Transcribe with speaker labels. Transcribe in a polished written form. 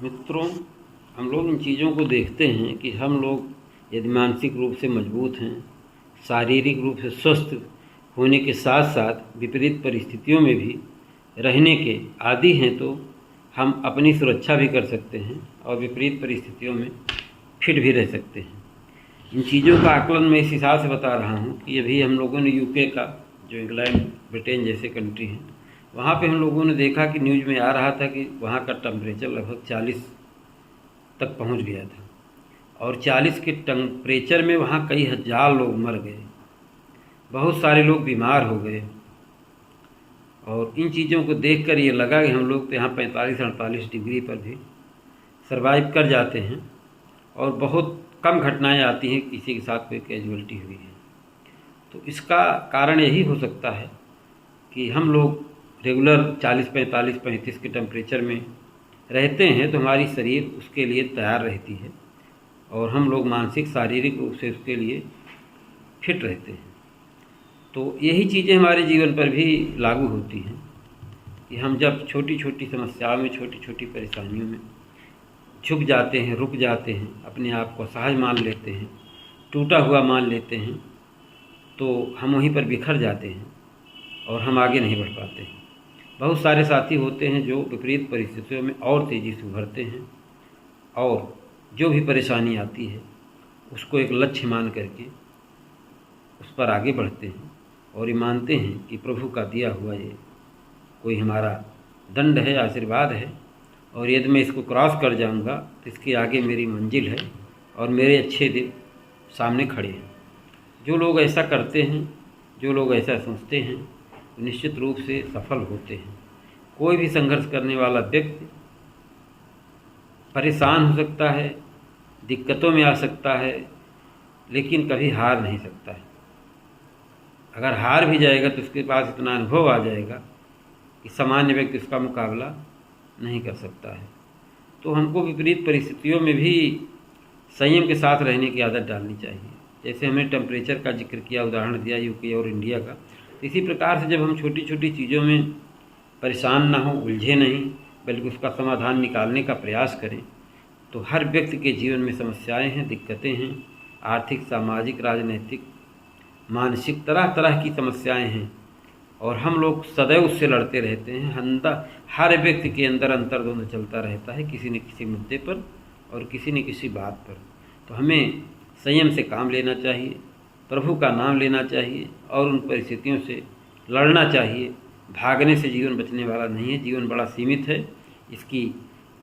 Speaker 1: मित्रों, हम लोग इन चीज़ों को देखते हैं कि हम लोग यदि मानसिक रूप से मजबूत हैं, शारीरिक रूप से स्वस्थ होने के साथ साथ विपरीत परिस्थितियों में भी रहने के आदी हैं, तो हम अपनी सुरक्षा भी कर सकते हैं और विपरीत परिस्थितियों में फिट भी रह सकते हैं। इन चीज़ों का आकलन मैं इस हिसाब से बता रहा हूँ कि अभी हम लोगों ने यूके का, जो इंग्लैंड ब्रिटेन जैसे कंट्री हैं, वहाँ पे हम लोगों ने देखा कि न्यूज़ में आ रहा था कि वहाँ का टेम्परेचर लगभग 40 तक पहुँच गया था और 40 के टेम्परेचर में वहाँ कई हज़ार लोग मर गए, बहुत सारे लोग बीमार हो गए। और इन चीज़ों को देखकर ये लगा कि हम लोग तो यहाँ 45-48 डिग्री पर भी सर्वाइव कर जाते हैं और बहुत कम घटनाएं आती हैं किसी के साथ कोई कैजुअलिटी हुई है। तो इसका कारण यही हो सकता है कि हम लोग रेगुलर 40-45-35 के टेम्परेचर में रहते हैं, तो हमारी शरीर उसके लिए तैयार रहती है और हम लोग मानसिक शारीरिक रूप से उसके लिए फिट रहते हैं। तो यही चीज़ें हमारे जीवन पर भी लागू होती हैं कि हम जब छोटी छोटी समस्याओं में, छोटी छोटी परेशानियों में झुक जाते हैं, रुक जाते हैं, अपने आप को असहज मान लेते हैं, टूटा हुआ मान लेते हैं, तो हम वहीं पर बिखर जाते हैं और हम आगे नहीं बढ़ पाते हैं। बहुत सारे साथी होते हैं जो विपरीत परिस्थितियों में और तेज़ी से उभरते हैं और जो भी परेशानी आती है उसको एक लक्ष्य मान करके उस पर आगे बढ़ते हैं और ये मानते हैं कि प्रभु का दिया हुआ ये कोई हमारा दंड है, आशीर्वाद है, और यदि मैं इसको क्रॉस कर जाऊंगा तो इसके आगे मेरी मंजिल है और मेरे अच्छे दिन सामने खड़े हैं। जो लोग ऐसा करते हैं, जो लोग ऐसा सोचते हैं, निश्चित रूप से सफल होते हैं। कोई भी संघर्ष करने वाला व्यक्ति परेशान हो सकता है, दिक्कतों में आ सकता है, लेकिन कभी हार नहीं सकता है। अगर हार भी जाएगा तो उसके पास इतना अनुभव आ जाएगा कि सामान्य व्यक्ति उसका मुकाबला नहीं कर सकता है। तो हमको विपरीत परिस्थितियों में भी संयम के साथ रहने की आदत डालनी चाहिए। जैसे हमने टेम्परेचर का जिक्र किया, उदाहरण दिया यूके और इंडिया का, इसी प्रकार से जब हम छोटी छोटी चीज़ों में परेशान ना हो, उलझे नहीं, बल्कि उसका समाधान निकालने का प्रयास करें, तो हर व्यक्ति के जीवन में समस्याएं हैं, दिक्कतें हैं, आर्थिक, सामाजिक, राजनीतिक, मानसिक, तरह तरह की समस्याएं हैं और हम लोग सदैव उससे लड़ते रहते हैं। हर व्यक्ति के अंदर अंतर्द्वंद चलता रहता है किसी न किसी मुद्दे पर और किसी न किसी बात पर। तो हमें संयम से काम लेना चाहिए, प्रभु का नाम लेना चाहिए और उन परिस्थितियों से लड़ना चाहिए। भागने से जीवन बचने वाला नहीं है, जीवन बड़ा सीमित है, इसकी